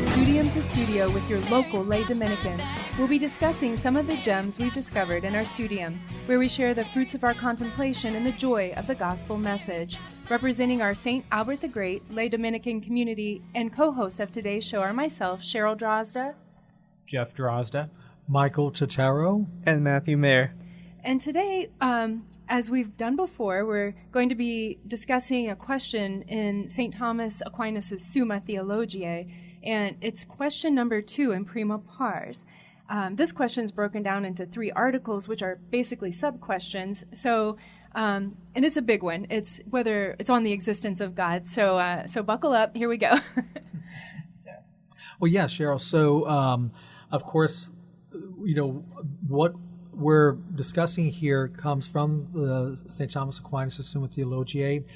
to Studium to Studio with your local lay Dominicans. We'll be discussing some of the gems we've discovered in our studium, where we share the fruits of our contemplation and the joy of the gospel message. Representing our St. Albert the Great lay Dominican community and co-hosts of today's show are myself, Cheryl Drozda, Jeff Drozda, Michael Totaro, and Matthew Mayer. And today, as we've done before, we're going to be discussing a question in St. Thomas Aquinas' Summa Theologiae, and it's question number 2 in Prima Pars. This question is broken down into 3 articles, which are basically sub-questions. So, and it's a big one. It's whether it's on the existence of God. So, so buckle up. Here we go. Well, yeah, Cheryl. So, of course, you know, what we're discussing here comes from the St. Thomas Aquinas' Summa Theologiae.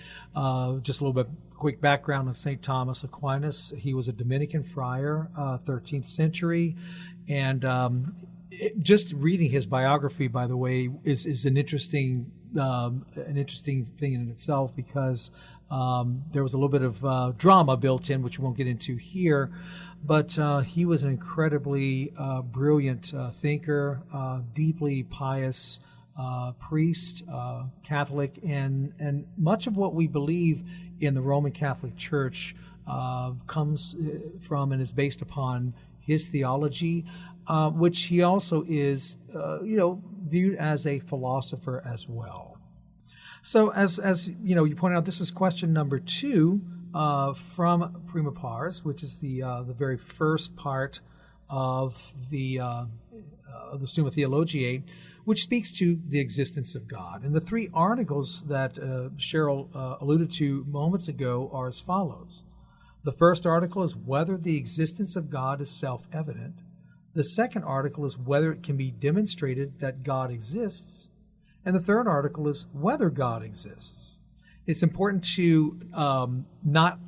Just a little bit quick background of St. Thomas Aquinas. He was a Dominican friar, 13th century, and just reading his biography, by the way, is an interesting thing in itself, because there was a little bit of drama built in, which we won't get into here. But he was an incredibly brilliant thinker, deeply pious priest, Catholic, and much of what we believe in the Roman Catholic Church comes from and is based upon his theology, which he also is, viewed as a philosopher as well. So, as you know, you pointed out, this is question number 2. From Prima Pars, which is the very first part of the Summa Theologiae, which speaks to the existence of God. And the 3 articles that Cheryl alluded to moments ago are as follows. The first article is whether the existence of God is self-evident. The second article is whether it can be demonstrated that God exists. And the third article is whether God exists. It's important to not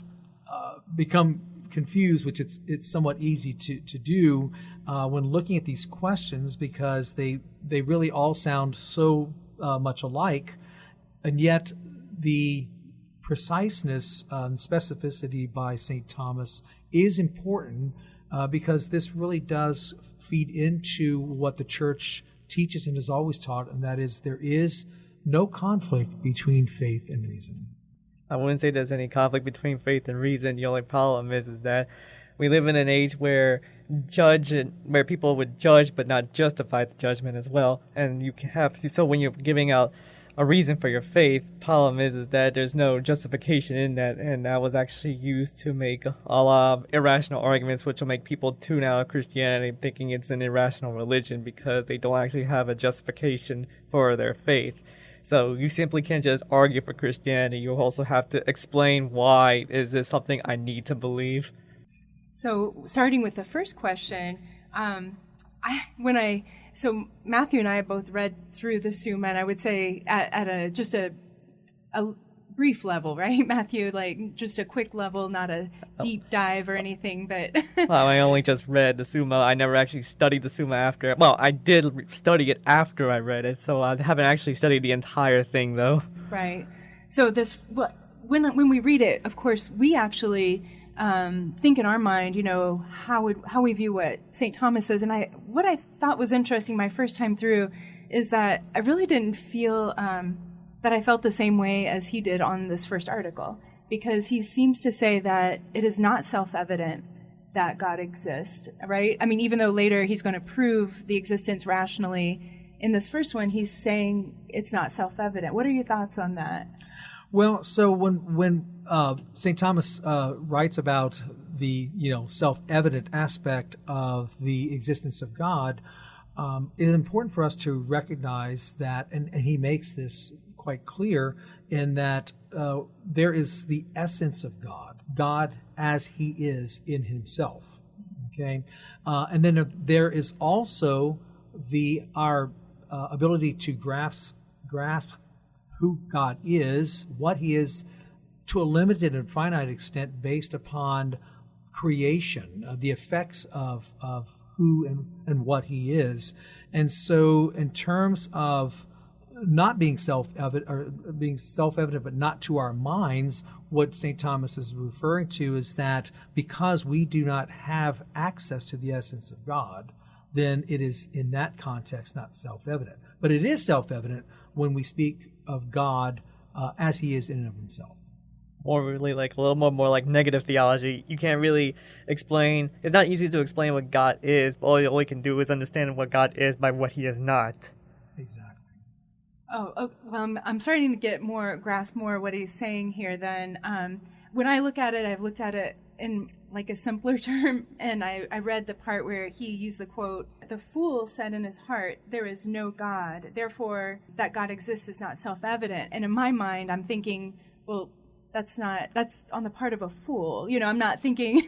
become confused, which it's somewhat easy to do when looking at these questions, because they really all sound so much alike, and yet the preciseness and specificity by St. Thomas is important because this really does feed into what the Church teaches and has always taught, and that is there is no conflict between faith and reason. I wouldn't say there's any conflict between faith and reason. The only problem is that we live in an age where people would judge but not justify the judgment as well. And you can have so when you're giving out a reason for your faith, problem is that there's no justification in that, and that was actually used to make a lot of irrational arguments, which will make people tune out of Christianity thinking it's an irrational religion because they don't actually have a justification for their faith. So you simply can't just argue for Christianity. You also have to explain why is this something I need to believe. So starting with the first question, so Matthew and I both read through the Summa, and I would say at a brief level, right, Matthew? Like just a quick level, not a deep dive or anything. But well, I only just read the Summa. I never actually studied the Summa after. Well, I did study it after I read it, so I haven't actually studied the entire thing, though. Right. So when we read it, of course, we actually think in our mind, how we view what St. Thomas says. And what I thought was interesting my first time through is that I really didn't feel that I felt the same way as he did on this first article, because he seems to say that it is not self-evident that God exists, right? I mean, even though later he's going to prove the existence rationally, in this first one, he's saying it's not self-evident. What are your thoughts on that? Well, so when St. Thomas writes about the self-evident aspect of the existence of God, it is important for us to recognize that, and he makes this quite clear, in that there is the essence of God as he is in himself. Okay, and then there is also our ability to grasp who God is, what he is, to a limited and finite extent, based upon creation, the effects of who and what he is. And so in terms of not being self-evident, or being self-evident but not to our minds, what St. Thomas is referring to is that because we do not have access to the essence of God, then it is in that context not self-evident. But it is self-evident when we speak of God as he is in and of himself. More really like a little more like negative theology. You can't really explain. It's not easy to explain what God is, but all you can do is understand what God is by what he is not. Exactly. Oh, well, I'm starting to grasp more what he's saying here. Then, when I look at it, I've looked at it in like a simpler term, and I read the part where he used the quote, "The fool said in his heart, there is no God. Therefore, that God exists is not self-evident." And in my mind, I'm thinking, well, that's on the part of a fool. I'm not thinking,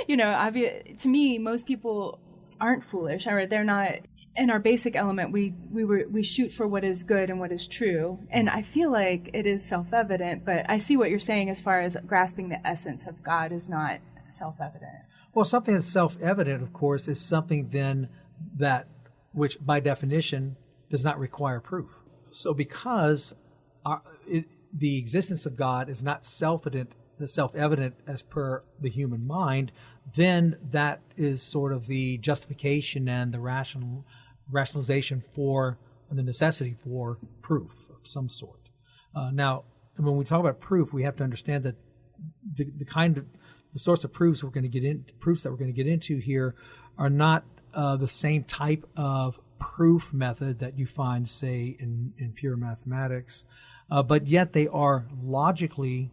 to me, most people aren't foolish, or they're not. In our basic element, we shoot for what is good and what is true. And I feel like it is self-evident, but I see what you're saying as far as grasping the essence of God is not self-evident. Well, something that's self-evident, of course, is something then which by definition does not require proof. So because the existence of God is not self-evident as per the human mind, then that is sort of the justification and the rationalization for the necessity for proof of some sort. Now, when we talk about proof, we have to understand that the sorts of proofs that we're going to get into here are not the same type of proof method that you find, say, in pure mathematics, but yet they are logically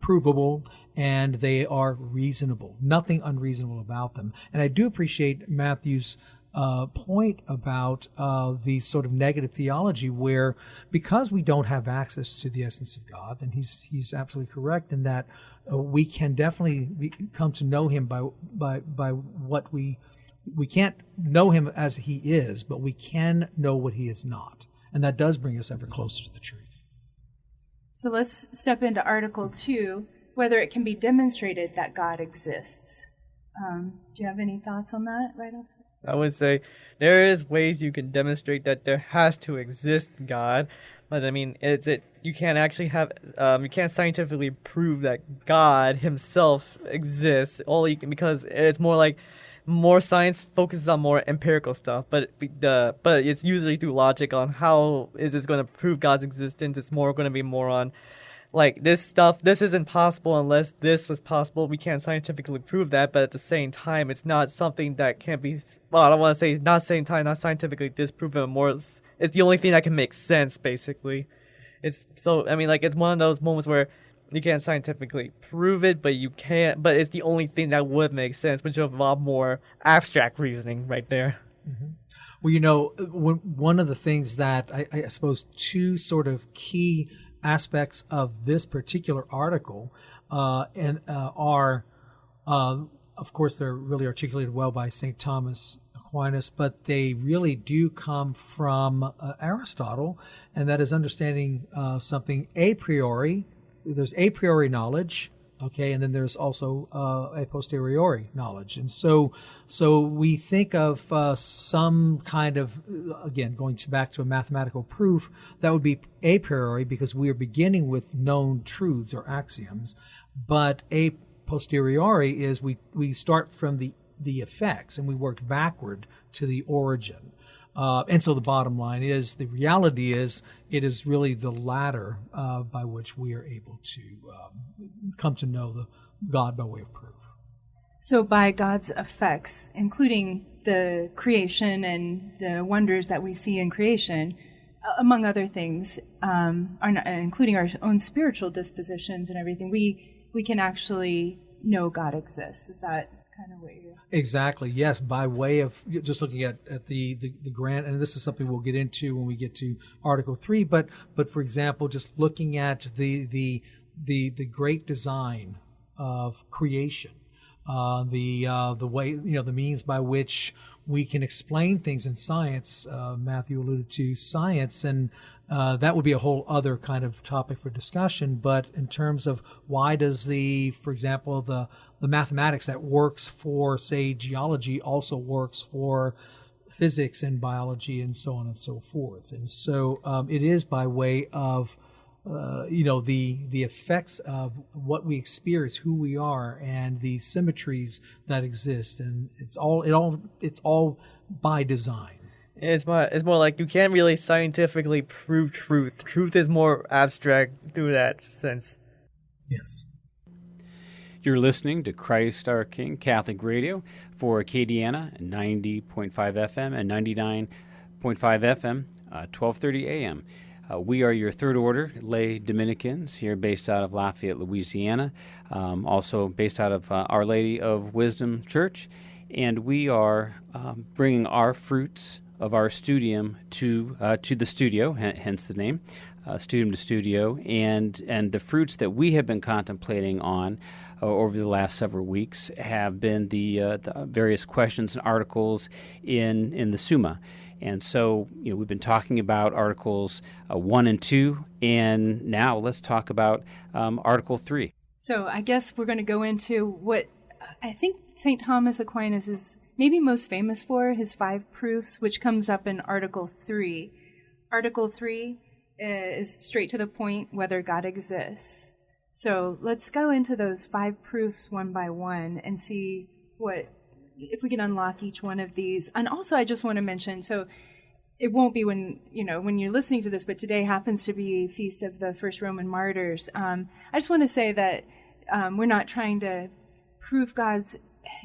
provable, and they are reasonable. Nothing unreasonable about them. And I do appreciate Matthew's point about the sort of negative theology where, because we don't have access to the essence of God, and he's absolutely correct in that we can definitely come to know him by what we can't know him as he is, but we can know what he is not. And that does bring us ever closer to the truth. So let's step into Article 2, whether it can be demonstrated that God exists. Do you have any thoughts on that right off? I would say there is ways you can demonstrate that there has to exist God, but I mean, you can't actually you can't scientifically prove that God himself exists. Because it's more science focuses on more empirical stuff, but it's usually through logic on how is this going to prove God's existence. It's going to be more on like this isn't possible unless this was possible. We can't scientifically prove that, but at the same time, it's not something that can't be. Well, I don't want to say not same time, not scientifically disproven. More, it's the only thing that can make sense. Basically, it's one of those moments where you can't scientifically prove it, but you can't. But it's the only thing that would make sense, which is a lot more abstract reasoning right there. Mm-hmm. Well, one of the things that I suppose two sort of key aspects of this particular article are, of course, they're really articulated well by St. Thomas Aquinas, but they really do come from Aristotle, and that is understanding something a priori. There's a priori knowledge, okay, and then there's also a posteriori knowledge. And so we think of some kind of, again, going back to a mathematical proof, that would be a priori because we are beginning with known truths or axioms. But a posteriori is we start from the effects and we work backward to the origin. And so the bottom line is, the reality is, it is really the latter by which we are able to come to know the God by way of proof. So by God's effects, including the creation and the wonders that we see in creation, among other things, including our own spiritual dispositions and everything, we can actually know God exists. Is that kind of what you're... Exactly, yes, by way of just looking at the grant, and this is something we'll get into when we get to Article 3, but for example, just looking at the great design of creation, the way, the means by which we can explain things in science. Matthew alluded to science, and that would be a whole other kind of topic for discussion. But in terms of why does for example, the mathematics that works for, say, geology also works for physics and biology and so on and so forth. And so it is by way of the effects of what we experience, who we are, and the symmetries that exist, and it's all by design. It's more like you can't really scientifically prove truth. Truth is more abstract through that sense. Yes. You're listening to Christ Our King Catholic Radio for Acadiana, 90.5 FM and 99.5 FM, 12:30 a.m. We are your Third Order lay Dominicans here based out of Lafayette, Louisiana, also based out of Our Lady of Wisdom Church, and we are bringing our fruits of our studium to the studio, hence the name, Studium to Studio, and the fruits that we have been contemplating on over the last several weeks have been the various questions and articles in the Summa. And so, we've been talking about Articles 1 and 2, and now let's talk about Article 3. So I guess we're going to go into what I think St. Thomas Aquinas is maybe most famous for, his 5 proofs, which comes up in Article 3. Article 3 is straight to the point, whether God exists. So let's go into those 5 proofs one by one and see if we can unlock each one of these. And also I just want to mention, so it won't be when you're listening to this, but today happens to be Feast of the First Roman Martyrs. I just want to say that we're not trying to prove God's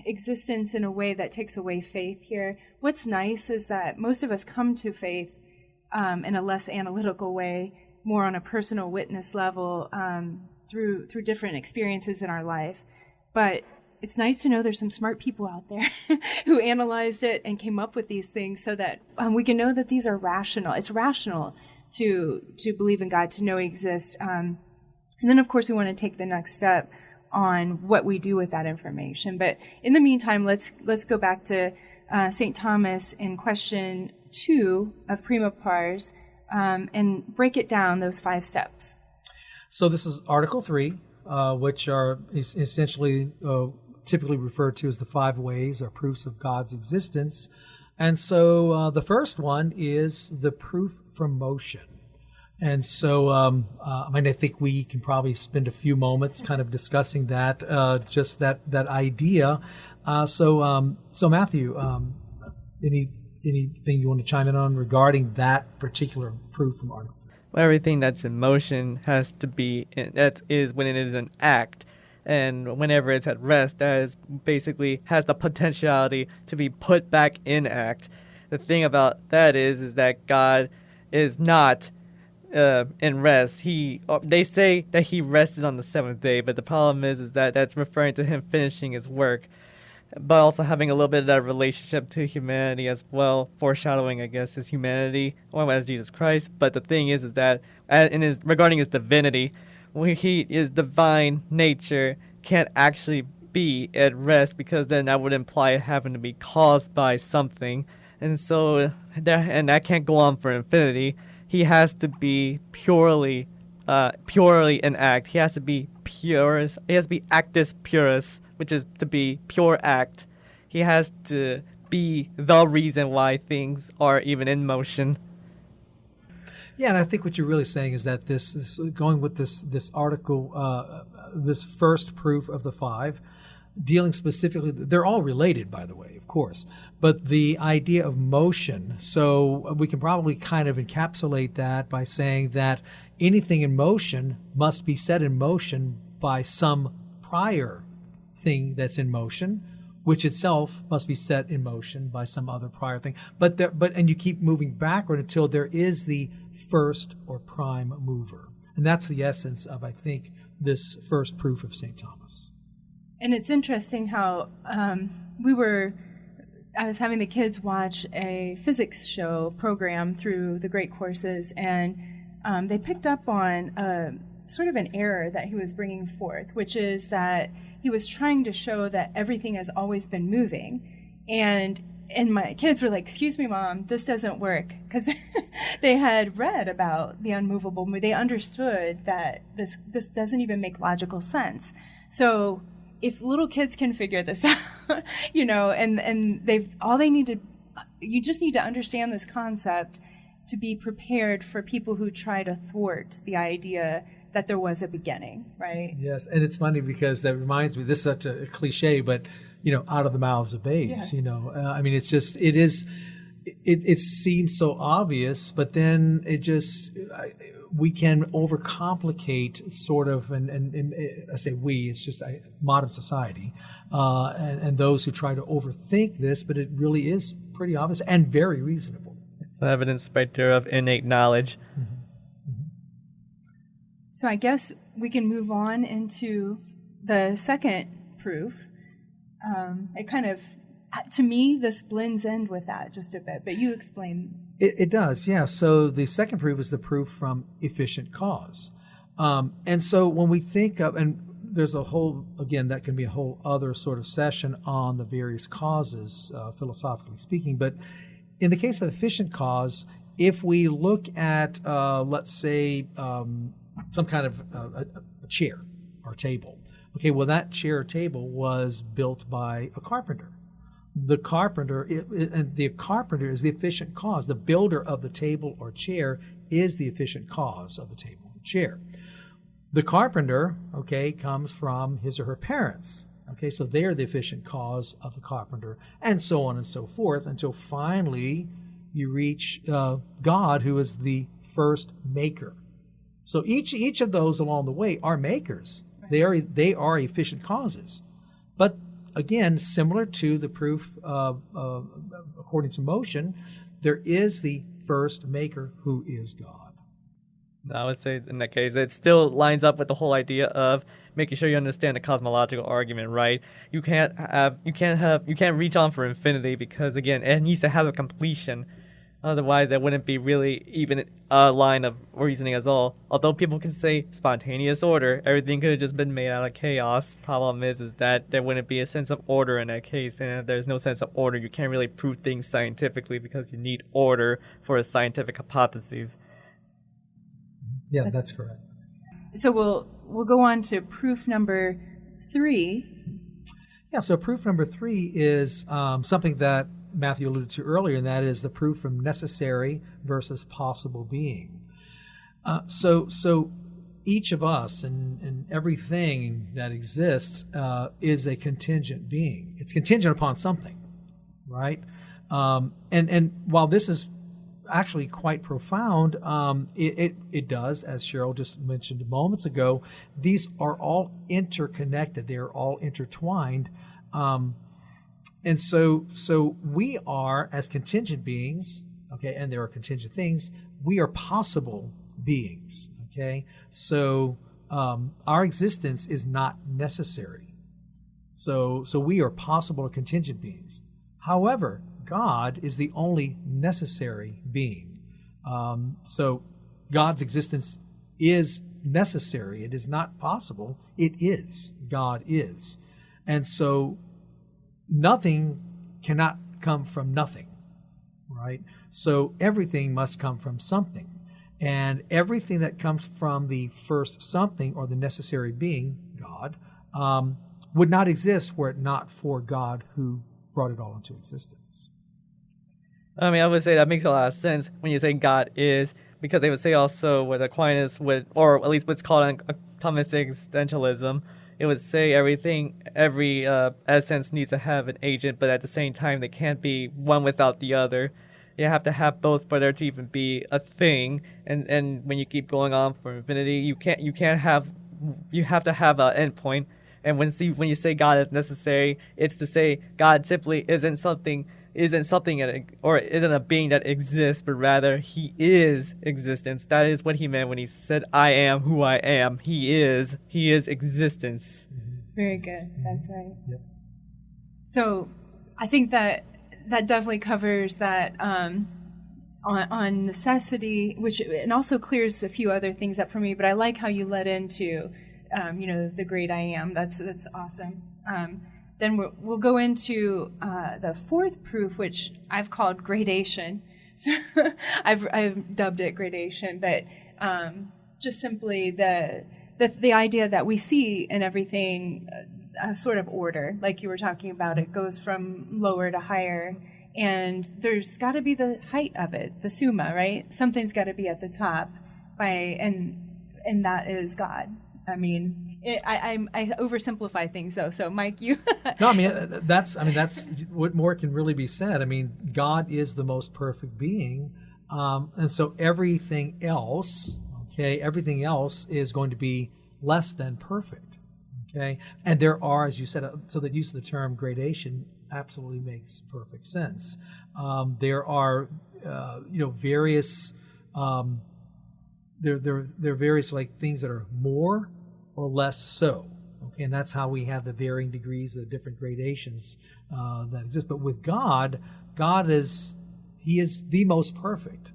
existence in a way that takes away faith here. What's nice is that most of us come to faith in a less analytical way, more on a personal witness level, through different experiences in our life. But it's nice to know there's some smart people out there who analyzed it and came up with these things so that we can know that these are rational. It's rational to believe in God, to know He exists. And then, of course, we want to take the next step on what we do with that information. But in the meantime, let's go back to St. Thomas in question 2 of Prima Pars and break it down, those 5 steps. So this is Article 3, which are essentially typically referred to as the 5 ways or proofs of God's existence. And so the first one is the proof from motion. And so, I think we can probably spend a few moments kind of discussing that, just that idea. So Matthew, anything you want to chime in on regarding that particular proof from Article 3? Well, everything that's in motion has to be, that is when it is an act. And whenever it's at rest, that is basically has the potentiality to be put back in act. The thing about that is that God is not in rest. They say that He rested on the 7th day, but the problem is that that's referring to Him finishing His work, but also having a little bit of that relationship to humanity as well, foreshadowing, I guess, His humanity, or as Jesus Christ. But the thing is that regarding His divinity, when His divine nature can't actually be at rest, because then that would imply it having to be caused by something, and so that can't go on for infinity. He has to be purely an act. He has to be purus. He has to be actus purus, which is to be pure act. He has to be the reason why things are even in motion. Yeah, and I think what you're really saying is that this going with this article, this first proof of the 5, dealing specifically, they're all related, by the way, of course, but the idea of motion. So we can probably kind of encapsulate that by saying that anything in motion must be set in motion by some prior thing that's in motion, which itself must be set in motion by some other prior thing. And you keep moving backward until there is the first or prime mover. And that's the essence of, I think, this first proof of St. Thomas. And it's interesting how I was having the kids watch a physics show program through the Great Courses, and they picked up on sort of an error that he was bringing forth, which is that he was trying to show that everything has always been moving. And my kids were like, "Excuse me, Mom, this doesn't work," because they had read about the unmovable. They understood that this doesn't even make logical sense. So if little kids can figure this out, and all they need to you just need to understand this concept to be prepared for people who try to thwart the idea that there was a beginning, right? Yes, and it's funny because that reminds me, this is such a cliche, but, out of the mouths of babes, I mean, it's just, it seems so obvious, but then we can overcomplicate sort of, and I say we, it's just modern society, and those who try to overthink this, but it really is pretty obvious and very reasonable. It's evidence right there of innate knowledge. Mm-hmm. So I guess we can move on into the second proof. It kind of, to me, this blends in with that just a bit, but you explain. It does, yeah. So the second proof is the proof from efficient cause. And so when we think of, and there's a whole, again, that can be a whole other sort of session on the various causes, philosophically speaking, but in the case of efficient cause, if we look at, let's say, some kind of a chair or table. Okay, well, that chair or table was built by a carpenter. The carpenter is the efficient cause. The builder of the table or chair is the efficient cause of the table or chair. The carpenter, okay, comes from his or her parents. Okay, so they are the efficient cause of the carpenter, and so on and so forth, until finally you reach God, who is the first maker. So each of those along the way are makers. Right. They are efficient causes. But again, similar to the proof according to motion, there is the first maker who is God. I would say in that case, it still lines up with the whole idea of making sure you understand the cosmological argument, right? You can't reach on for infinity because, again, it needs to have a completion. Otherwise, that wouldn't be really even a line of reasoning at all. Although people can say spontaneous order, everything could have just been made out of chaos. Problem is that there wouldn't be a sense of order in that case. And if there's no sense of order, you can't really prove things scientifically because you need order for a scientific hypothesis. Yeah, that's correct. So we'll go on to proof number 3. Yeah, so proof number 3 is something that Matthew alluded to earlier, and that is the proof from necessary versus possible being. So each of us and everything that exists is a contingent being. It's contingent upon something, right? And while this is actually quite profound, it does, as Cheryl just mentioned moments ago, these are all interconnected. They are all intertwined. And so we are, as contingent beings, okay, and there are contingent things, we are possible beings, okay? So our existence is not necessary. So we are possible or contingent beings. However, God is the only necessary being. So God's existence is necessary. It is not possible. It is. God is. And so nothing cannot come from nothing, right? So everything must come from something. And everything that comes from the first something or the necessary being, God, would not exist were it not for God who brought it all into existence. I mean, I would say that makes a lot of sense when you say God is, because they would say also what Aquinas would, or at least what's called atomistic existentialism, it would say every essence needs to have an agent, but at the same time, they can't be one without the other. You have to have both for there to even be a thing. And when you keep going on for infinity, you have to have an endpoint. And when you say God is necessary, it's to say God simply isn't something or isn't a being that exists, but rather he is existence. That is what he meant when he said, I am who I am. He is existence. Very good. That's right. Yep. So I think that definitely covers that on necessity, which and also clears a few other things up for me. But I like how you led into the great I am. That's awesome. Then we'll go into the fourth proof, which I've called gradation. So I've dubbed it gradation, but just simply the idea that we see in everything a sort of order, like you were talking about. It goes from lower to higher, and there's got to be the height of it, the summa, right? Something's got to be at the top, and that is God. I mean, I oversimplify things though. So Mike, you. No, that's what more can really be said. I mean, God is the most perfect being, and so everything else is going to be less than perfect. Okay, and there are, as you said, so the use of the term gradation absolutely makes perfect sense. There are, various. There are various like things that are more or less so. Okay, and that's how we have the varying degrees of different gradations that exist. But with God, He is the most perfect.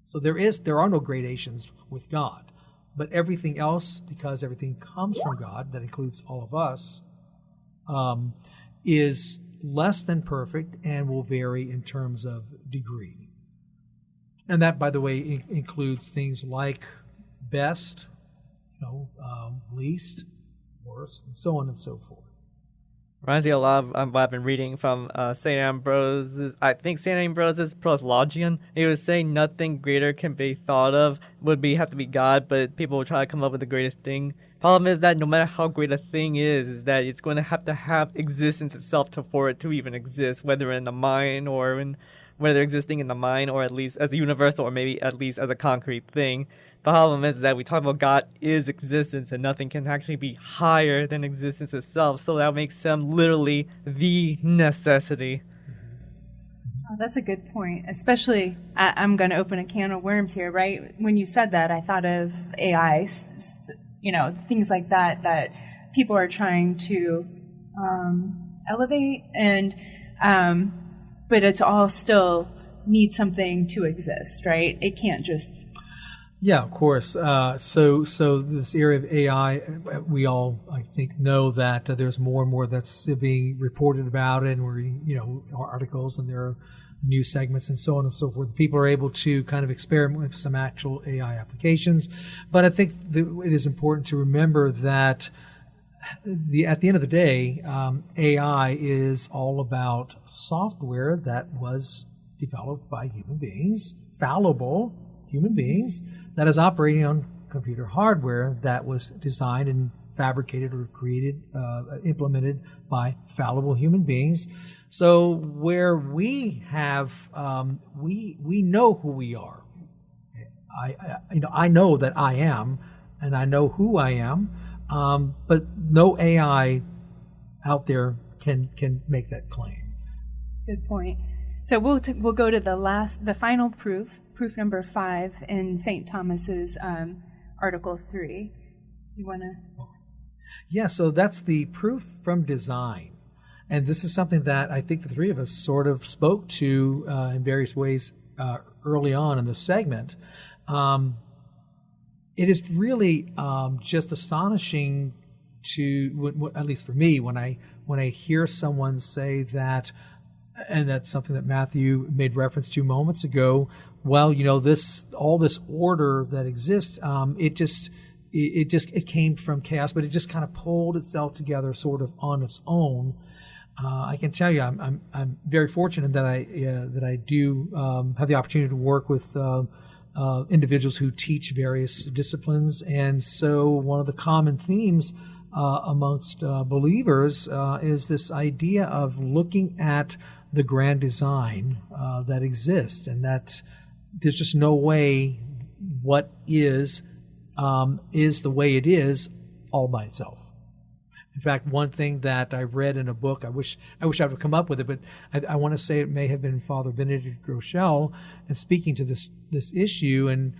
So there are no gradations with God. But everything else, because everything comes from God, that includes all of us, is less than perfect and will vary in terms of degree. And that, by the way, includes things like best, least, worst, and so on and so forth. Reminds me a lot of what I've been reading from St. Ambrose's, I think St. Ambrose's Proslogion. He was saying nothing greater can be thought of, have to be God, but people will try to come up with the greatest thing. Problem is that no matter how great a thing is that it's going to have existence itself for it to even exist, whether in the mind or whether existing in the mind or at least as a universal or maybe at least as a concrete thing. The problem is that we talk about God is existence and nothing can actually be higher than existence itself. So that makes him literally the necessity. Oh, that's a good point. Especially, I'm going to open a can of worms here, right? When you said that, I thought of AI, things like that people are trying to elevate, but it's all still needs something to exist, right? It can't just... Yeah, of course. So this area of AI, we all, I think, know that there's more and more that's being reported about it, and we're, articles, and there are news segments and so on and so forth. People are able to kind of experiment with some actual AI applications. But I think it is important to remember that at the end of the day, AI is all about software that was developed by human beings, fallible human beings, that is operating on computer hardware that was designed and fabricated or created, implemented by fallible human beings. So where we have, we know who we are. I know that I am, and I know who I am, but no AI out there can make that claim. Good point. So we'll go to the final proof number 5 in St. Thomas's Article 3. You want to? Yeah, so that's the proof from design. And this is something that I think the three of us sort of spoke to in various ways early on in the segment. It is really just astonishing to, at least for me, when I hear someone say that, and that's something that Matthew made reference to moments ago. Well, all this order that exists, it came from chaos, but it just kind of pulled itself together, sort of on its own. I can tell you, I'm very fortunate that I do have the opportunity to work with individuals who teach various disciplines, and so one of the common themes amongst believers is this idea of looking at the grand design that exists, and that there's just no way what is the way it is all by itself. In fact, one thing that I read in a book, I wish I would have come up with it, but I want to say it may have been Father Benedict Groeschel, and speaking to this issue, and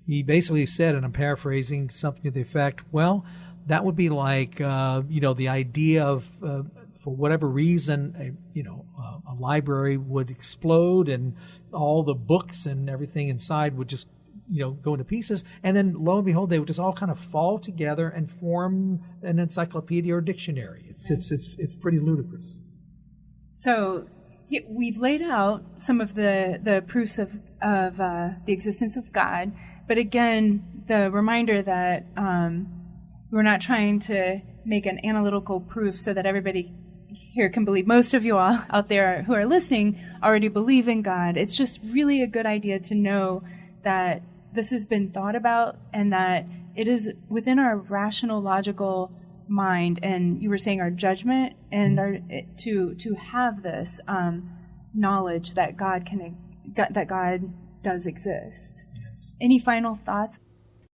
he basically said, and I'm paraphrasing, something to the effect, well, that would be like, the idea of, for whatever reason, a library would explode and all the books and everything inside would just, go into pieces. And then lo and behold, they would just all kind of fall together and form an encyclopedia or dictionary. It's pretty ludicrous. So we've laid out some of the proofs of the existence of God. But again, the reminder that we're not trying to make an analytical proof so that everybody here can believe, most of you all out there who are listening already believe in God. It's just really a good idea to know that this has been thought about and that it is within our rational, logical mind, and you were saying our judgment, and to have this knowledge that God does exist. Yes. Any final thoughts?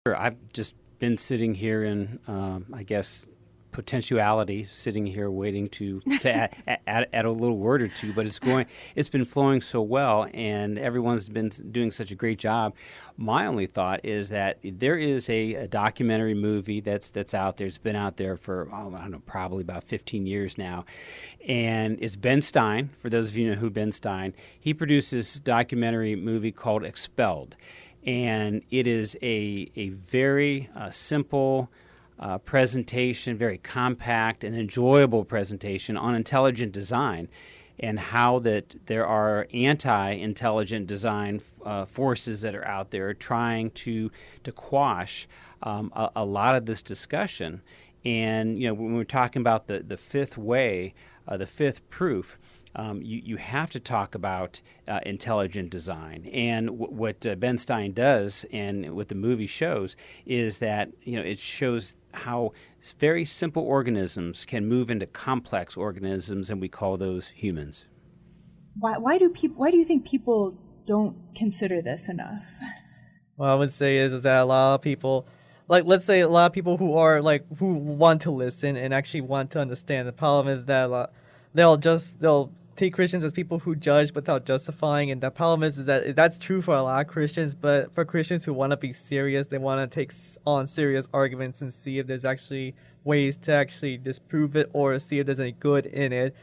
Sure. I've just been sitting here in, I guess, potentiality, sitting here waiting to add a little word or two, but it's been flowing so well, and everyone's been doing such a great job. My only thought is that there is a documentary movie that's out there. It's been out there for, I don't know, probably about 15 years now, and it's Ben Stein. For those of you who know who Ben Stein, he produced this documentary movie called Expelled, and it is a very simple presentation, very compact and enjoyable presentation on intelligent design and how that there are anti-intelligent design forces that are out there trying to quash a lot of this discussion. And when we're talking about the fifth way, the fifth proof, you have to talk about intelligent design. And what Ben Stein does and what the movie shows is that it shows how very simple organisms can move into complex organisms, and we call those humans. Why do you think people don't consider this enough? What I would say is that a lot of people, let's say a lot of people who want to listen and actually want to understand. The problem is that they'll take Christians as people who judge without justifying, and the problem is that that's true for a lot of Christians, but for Christians who want to be serious, they want to take on serious arguments and see if there's actually ways to actually disprove it or see if there's any good in it.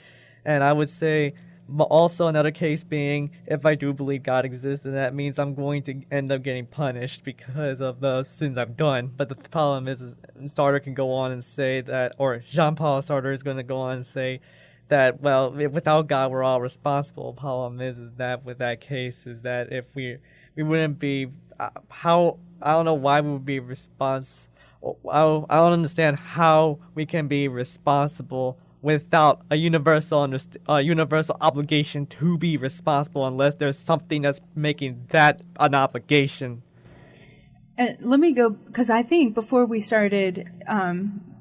And I would say also another case being, if I do believe God exists, and that means I'm going to end up getting punished because of the sins I've done. But the problem is Sartre can go on and say that, or Jean-Paul Sartre is going to go on and say that, well, without God, we're all responsible. The problem is that with that case is that if we wouldn't be, I don't know why we would be responsible. I don't understand how we can be responsible without a universal obligation to be responsible, unless there's something that's making that an obligation. Let me go, because I think before we started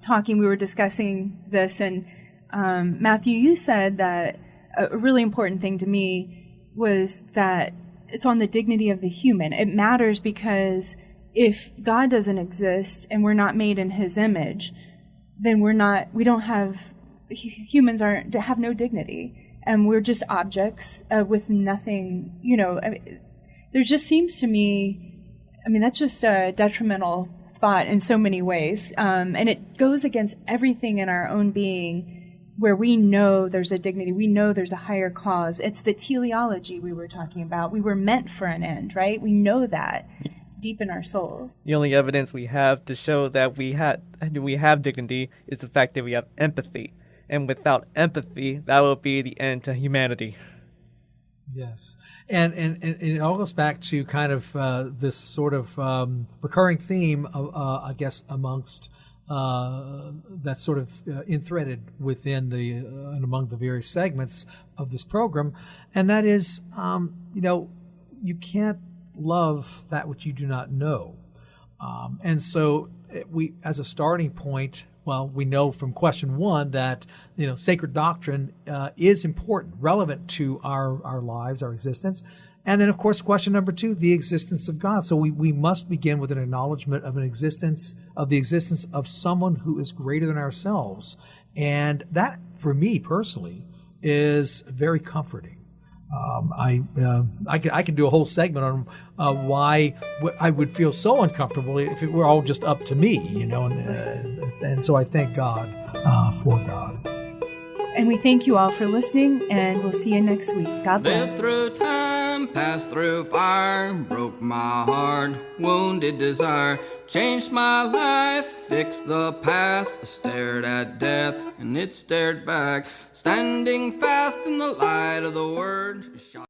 talking, we were discussing this, and Matthew, you said that a really important thing to me was that it's on the dignity of the human. It matters because if God doesn't exist and we're not made in His image, then humans have no dignity, and we're just objects with nothing. There just seems to me, that's just a detrimental thought in so many ways, and it goes against everything in our own being, where we know there's a dignity, we know there's a higher cause. It's the teleology we were talking about. We were meant for an end, right? We know that deep in our souls. The only evidence we have to show that we have dignity is the fact that we have empathy. And without empathy, that will be the end to humanity. Yes. And it all goes back to kind of this sort of recurring theme, I guess, amongst that's sort of in-threaded within and among the various segments of this program, and that is, you can't love that which you do not know, and so we, as a starting point, we know from question one that sacred doctrine is important, relevant to our lives, our existence. And then, of course, question number two, the existence of God. So we must begin with an acknowledgement of the existence of someone who is greater than ourselves. And that, for me personally, is very comforting. I could do a whole segment on why I would feel so uncomfortable if it were all just up to me, and so I thank God for God. And we thank you all for listening, and we'll see you next week. God bless. Lived through time, passed through fire, broke my heart, wounded desire, changed my life, fixed the past, stared at death, and it stared back, standing fast in the light of the Word.